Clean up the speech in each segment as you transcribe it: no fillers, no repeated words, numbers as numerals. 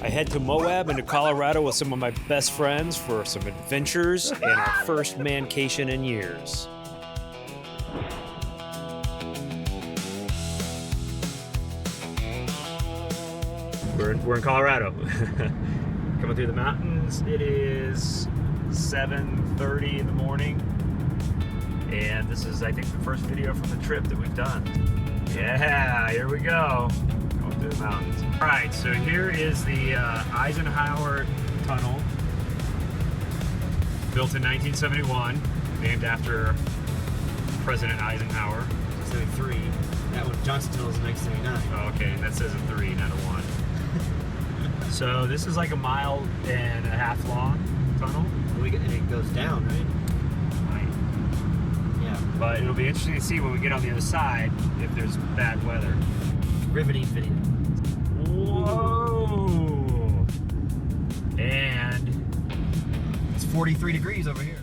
I head to Moab and to Colorado with some of my best friends for some adventures and our first mancation in years. We're in Colorado. Coming through the mountains. It is 7:30 in the morning. And this is, I think, the first video from the trip that we've done. Yeah, here we go. Going through the mountains. All right, so here is the Eisenhower Tunnel. Built in 1971, named after President Eisenhower. 73. That one, Johnson Tunnel, is 1979. Oh, okay, that says a 3, not a 1. So this is like a 1.5 miles long tunnel. And it goes down, right? Yeah. But it'll be interesting to see when we get on the other side if there's bad weather. Riveting video. Whoa! And it's 43 degrees over here.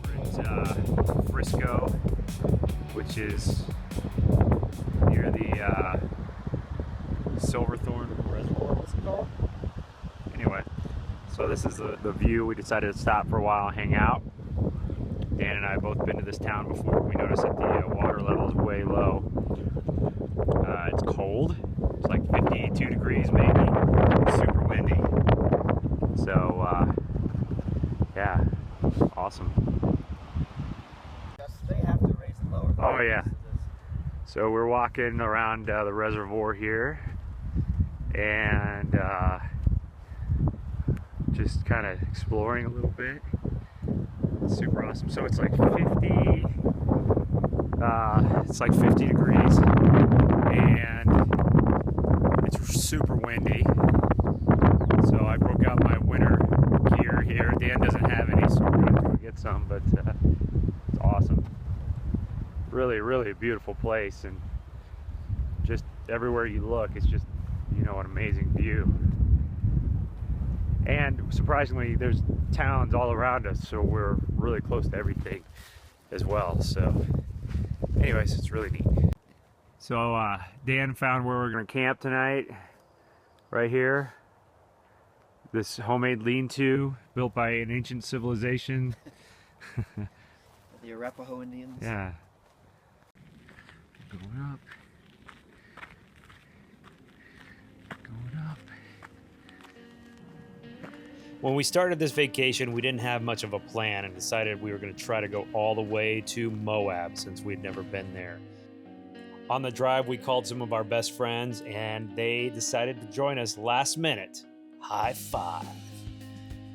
We're at Frisco, which is near the Silverthorne Reservoir, what's it called? Anyway, so this is the view. We decided to stop for a while and hang out. Dan and I have both been to this town before. We noticed that the water level is way low. It's cold. It's like 52 degrees maybe. Super windy. So, yeah, awesome. They have to raise the lower. Oh, yeah. So we're walking around the reservoir here and just kind of exploring a little bit. It's super awesome. So it's like 50 degrees and it's super windy. So I broke out my winter gear here. Dan doesn't have any, so we're gonna have to go get some, but it's awesome. Really, really a beautiful place, and just everywhere you look, it's just, you know, an amazing view. And surprisingly, there's towns all around us, so we're really close to everything as well. So anyways, it's really neat. So Dan found where we're gonna camp tonight, right here. This homemade lean-to built by an ancient civilization. The Arapaho Indians. Yeah. Going up. Going up. When we started this vacation, we didn't have much of a plan and decided we were going to try to go all the way to Moab since we'd never been there. On the drive, we called some of our best friends and they decided to join us last minute. High five.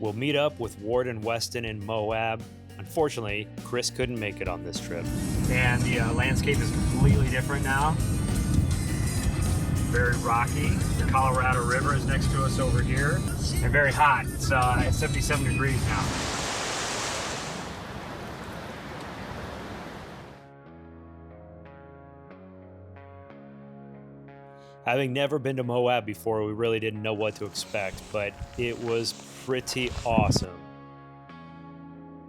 We'll meet up with Ward and Weston in Moab. Unfortunately, Chris couldn't make it on this trip. And the landscape is completely different now. Very rocky. The Colorado River is next to us over here. And very hot. It's 77 degrees now. Having never been to Moab before, we really didn't know what to expect, but it was pretty awesome.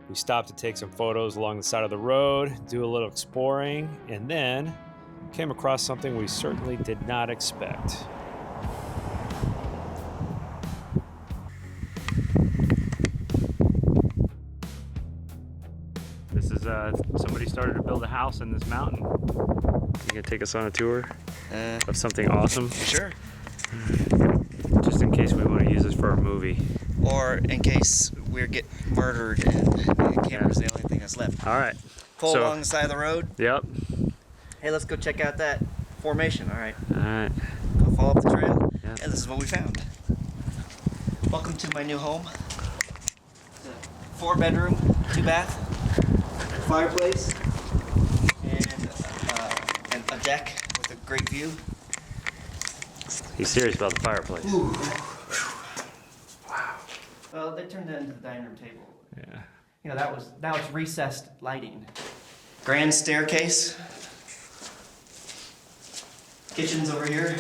We stopped to take some photos along the side of the road, do a little exploring, and then came across something we certainly did not expect. This is somebody started to build a house in this mountain. You gonna take us on a tour of something awesome? Sure. Just in case we want to use this for our movie. Or in case we get murdered and the camera's the only thing that's left. All right. Pull along the side of the road. Yep. Hey, let's go check out that formation. All right. All right. Go follow up the trail. Yep. And this is what we found. Welcome to my new home. It's a 4-bedroom, 2-bath, fireplace, and a deck with a great view. He's serious about the fireplace. Ooh. Wow. Well, they turned that into the dining room table. Yeah. You know, now it's recessed lighting. Grand staircase. Kitchen's over here.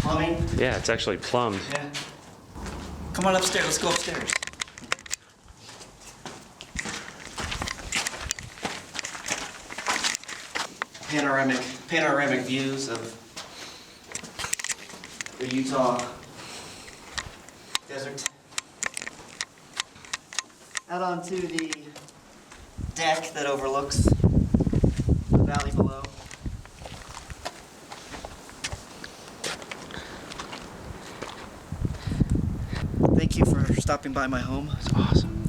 Plumbing. Yeah, it's actually plumbed. Yeah. Come on upstairs. Let's go upstairs. panoramic views of the Utah desert. Out onto the deck that overlooks the valley below. Thank you for stopping by my home. It's awesome.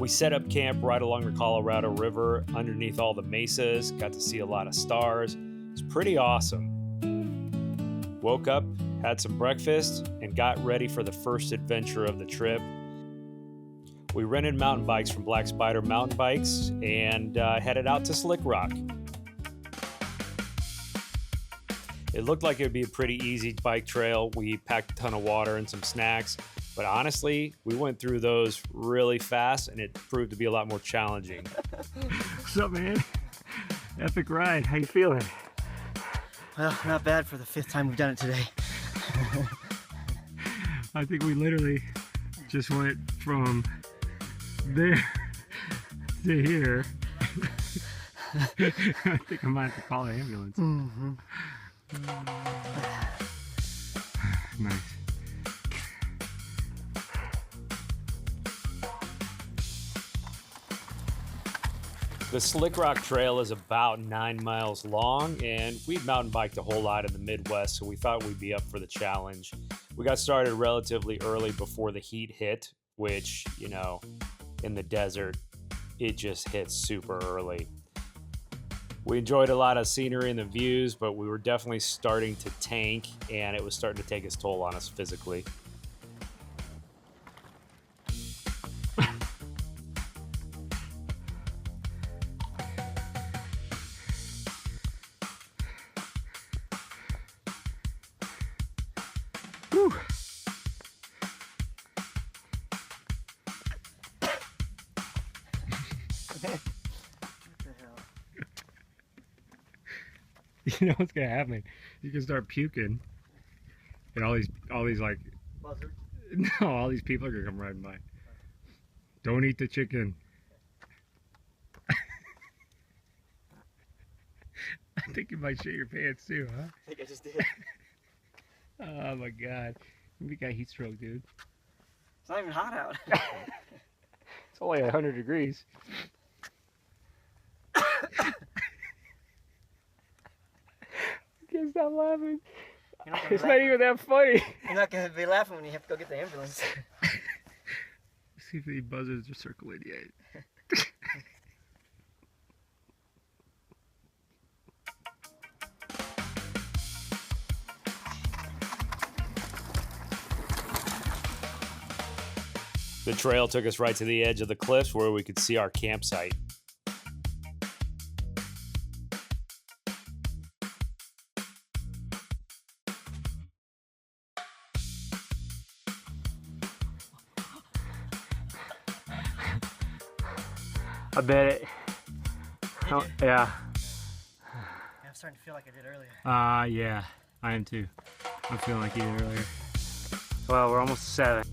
We set up camp right along the Colorado River, underneath all the mesas, got to see a lot of stars. It's pretty awesome. Woke up, had some breakfast, and got ready for the first adventure of the trip. We rented mountain bikes from Black Spider Mountain Bikes and headed out to Slickrock. It looked like it would be a pretty easy bike trail. We packed a ton of water and some snacks. But honestly, we went through those really fast, and it proved to be a lot more challenging. What's up, man? Epic ride. How you feeling? Well, not bad for the 5th time we've done it today. I think we literally just went from there to here. I think I might have to call an ambulance. Mm-hmm. Nice. The Slickrock Trail is about 9 miles long, and we'd mountain biked a whole lot in the Midwest, so we thought we'd be up for the challenge. We got started relatively early before the heat hit, which, you know, in the desert, it just hits super early. We enjoyed a lot of scenery and the views, but we were definitely starting to tank, and it was starting to take its toll on us physically. Whew. You know what's gonna happen? You can start puking, and all these like Buzzard. no, all these people are gonna come riding by. Don't eat the chicken. I think you might shit your pants too, huh? I think I just did. Oh my god, we got heat stroke, dude. It's not even hot out. It's only 100 degrees. Can't stop laughing. It's not even that funny. You're not going to be laughing when you have to go get the ambulance. See if any buzzards are circling yet. The trail took us right to the edge of the cliffs where we could see our campsite. I bet it. Oh, yeah. I'm starting to feel like I did earlier. Yeah. I am too. I'm feeling like you did earlier. Well, we're almost 7.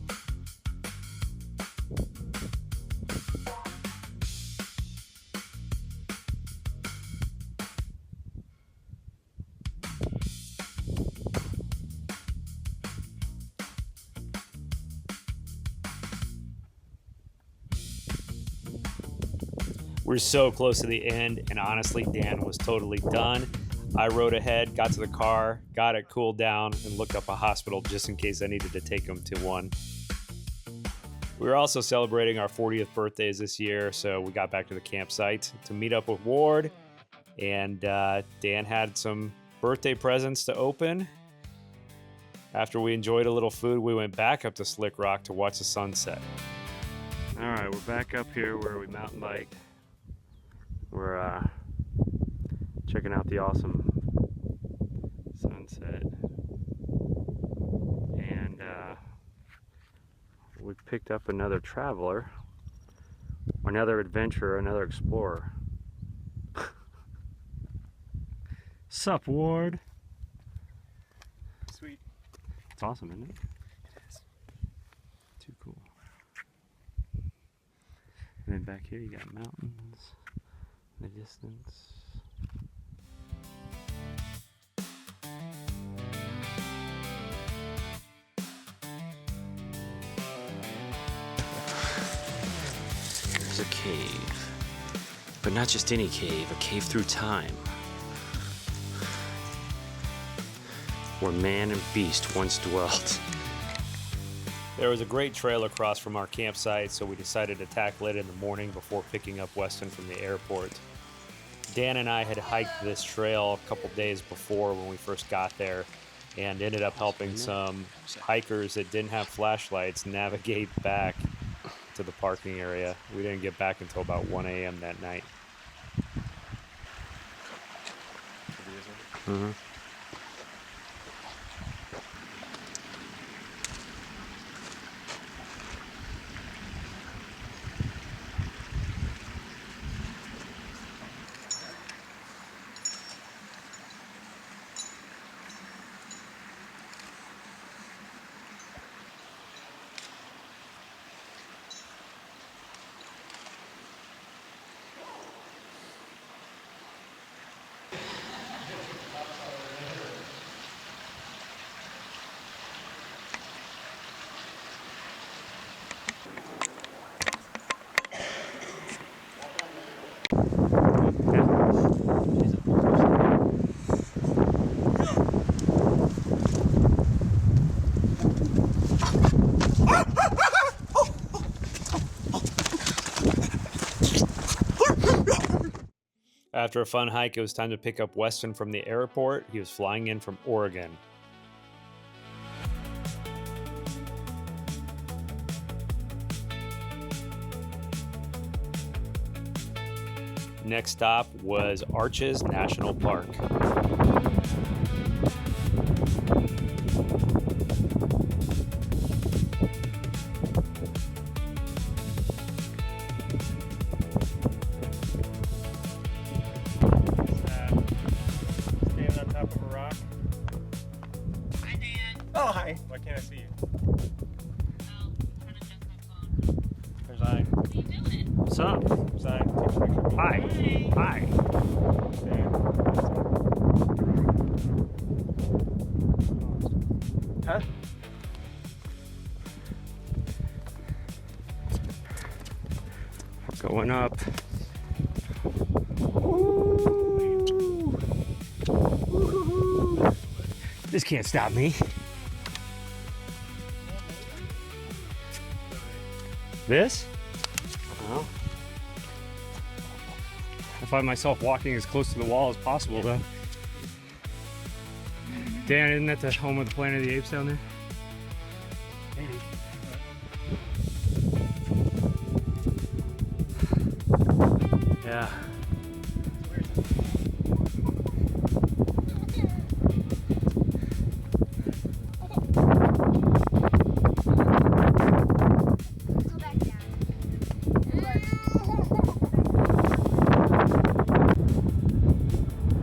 We're so close to the end, and honestly, Dan was totally done. I rode ahead, got to the car, got it cooled down, and looked up a hospital just in case I needed to take him to one. We were also celebrating our 40th birthdays this year, so we got back to the campsite to meet up with Ward, and Dan had some birthday presents to open. After we enjoyed a little food, we went back up to Slickrock to watch the sunset. All right, we're back up here where we mountain biked. We're checking out the awesome sunset, and we picked up another traveler, another adventurer, another explorer. Sup, Ward? Sweet. It's awesome, isn't it? Too cool. And then back here you got mountains in the distance. a cave. But not just any cave, a cave through time. Where man and beast once dwelt. There was a great trail across from our campsite, so we decided to tackle it in the morning before picking up Weston from the airport. Dan and I had hiked this trail a couple days before when we first got there, and ended up helping some hikers that didn't have flashlights navigate back to the parking area. We didn't get back until about 1 a.m. that night. Mm-hmm. After a fun hike, it was time to pick up Weston from the airport. He was flying in from Oregon. Next stop was Arches National Park. Standing on top of a rock. Hi, Dan. Oh, hi. Why can't I see you? Oh, trying to check my phone. There's I. What are you doing? What's up? There's I. Take a picture of me. Hi. Hi. Huh? Going up. This can't stop me. This? Well, I find myself walking as close to the wall as possible, though. Dan, isn't that the home of the Planet of the Apes down there? Maybe. Yeah. Go back down.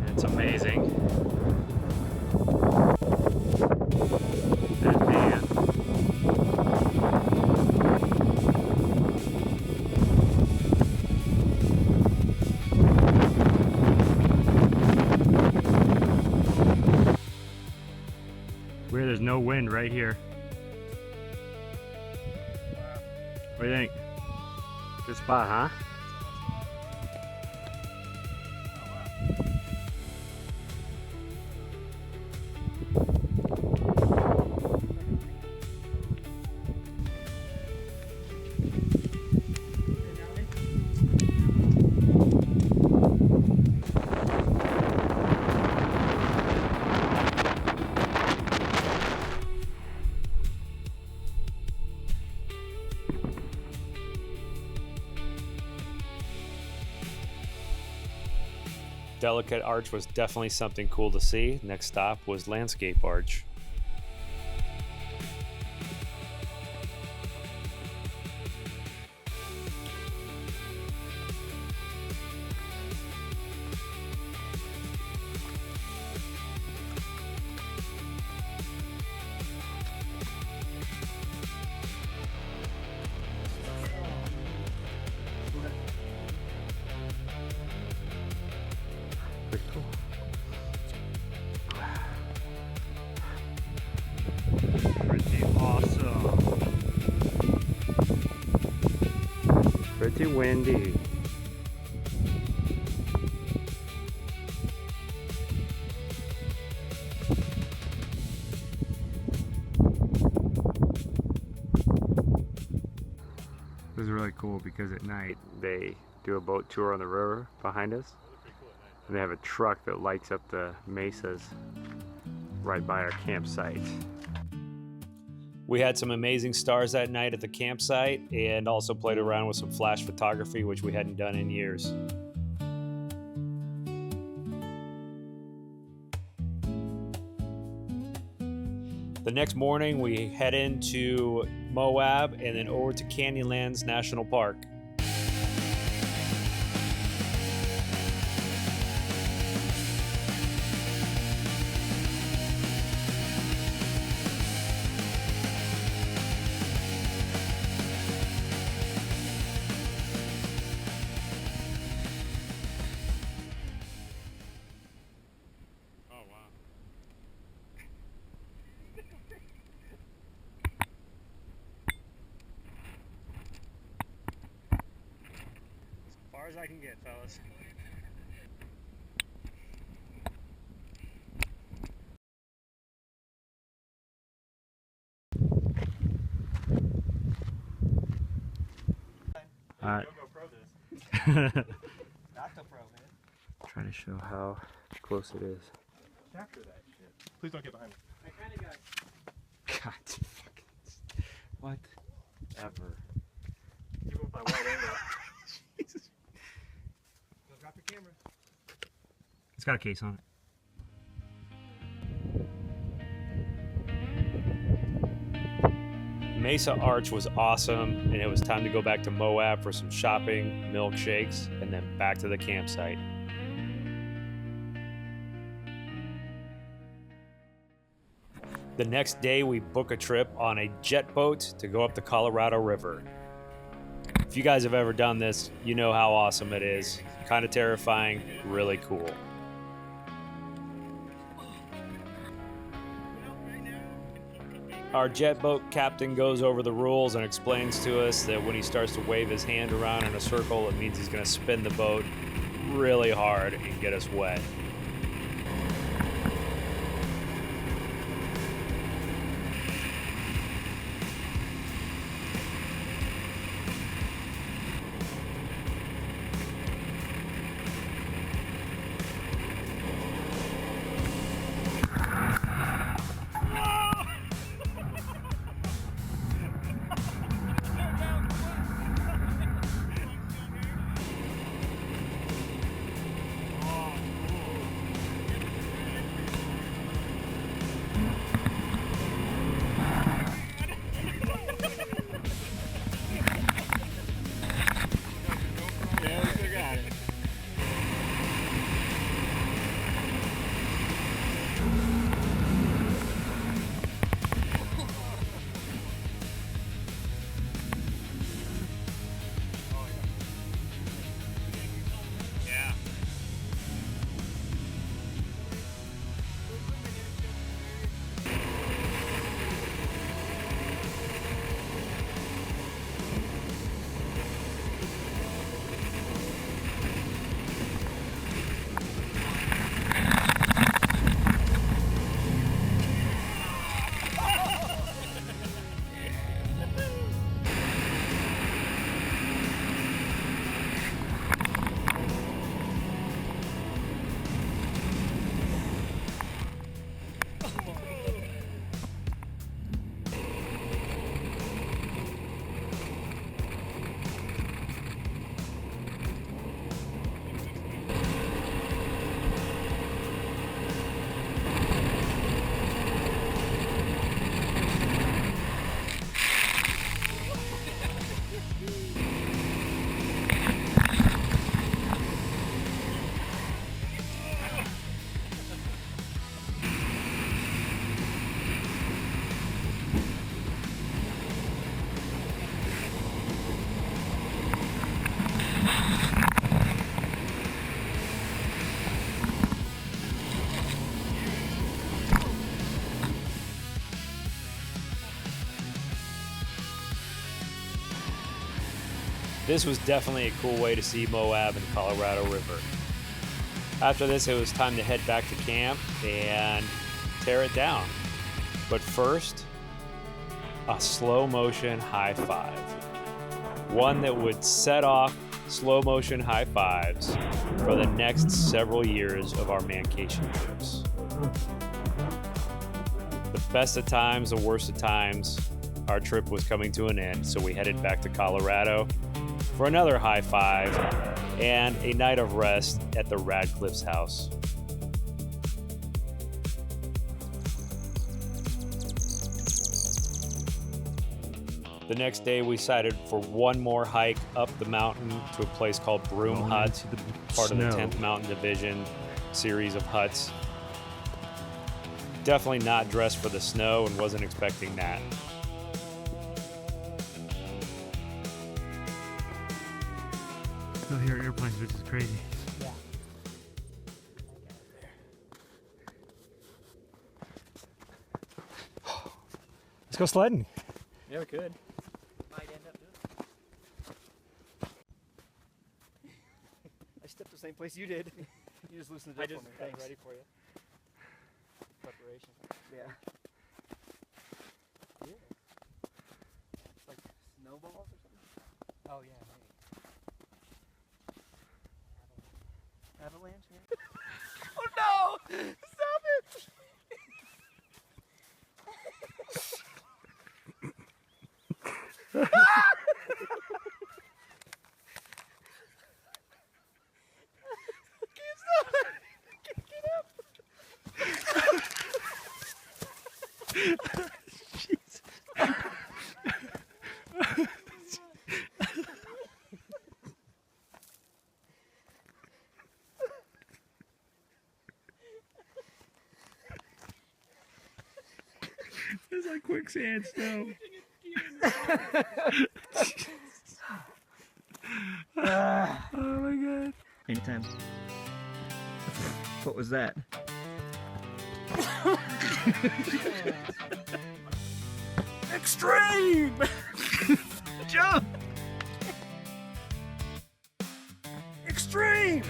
It's amazing. That man. Where there's no wind right here. What do you think? Good spot, huh? Delicate Arch was definitely something cool to see. Next stop was Landscape Arch. Pretty cool. too windy. This is really cool because at night they do a boat tour on the river behind us. And they have a truck that lights up the mesas right by our campsite. We had some amazing stars that night at the campsite and also played around with some flash photography, which we hadn't done in years. The next morning, we head into Moab and then over to Canyonlands National Park. As far as I can get, fellas. Alright. Trying to show how close it is. Capture that shit. Please don't get behind me. I kind of got. God, fucking what? Ever. Even with my wide angle. Jesus. Don't drop your camera. It's got a case on it. Mesa Arch was awesome, and it was time to go back to Moab for some shopping, milkshakes, and then back to the campsite. The next day, we book a trip on a jet boat to go up the Colorado River. If you guys have ever done this, you know how awesome it is. Kind of terrifying, really cool. Our jet boat captain goes over the rules and explains to us that when he starts to wave his hand around in a circle, it means he's going to spin the boat really hard and get us wet. This was definitely a cool way to see Moab and the Colorado River. After this, it was time to head back to camp and tear it down. But first, a slow motion high five. One that would set off slow motion high fives for the next several years of our Mancation trips. The best of times, the worst of times, our trip was coming to an end, so we headed back to Colorado for another high five and a night of rest at the Radcliffe's house. The next day, we decided for one more hike up the mountain to a place called Broom Hut, part of the 10th Mountain Division series of huts. Definitely not dressed for the snow and wasn't expecting that. Still hear airplanes, which is crazy. Let's go sledding. Yeah, we could. Might end up doing it. I stepped the same place you did. You just loosened it up for me. Thanks. ready for you. Preparation. Yeah. Like snowballs or something? Oh yeah, maybe. Avalanche? Yeah. Oh no! Stop it! It's like quicksand snow. Oh my god. Anytime. What was that? Extreme! Jump! Extreme!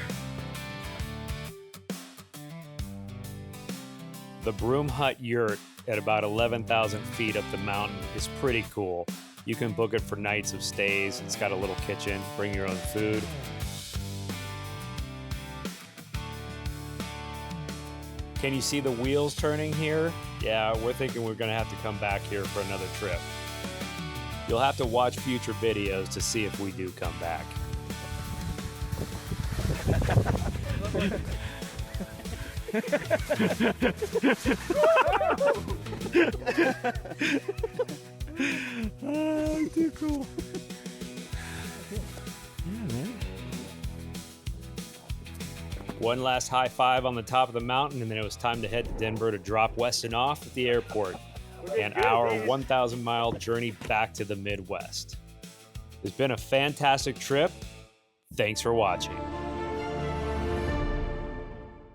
The Broom Hut yurt at about 11,000 feet up the mountain is pretty cool. You can book it for nights of stays. It's got a little kitchen, bring your own food. Can you see the wheels turning here? Yeah, we're thinking we're gonna have to come back here for another trip. You'll have to watch future videos to see if we do come back. Oh, too cool. Yeah, man. One last high five on the top of the mountain, and then it was time to head to Denver to drop Weston off at the airport and our 1,000-mile journey back to the Midwest. It's been a fantastic trip. Thanks for watching.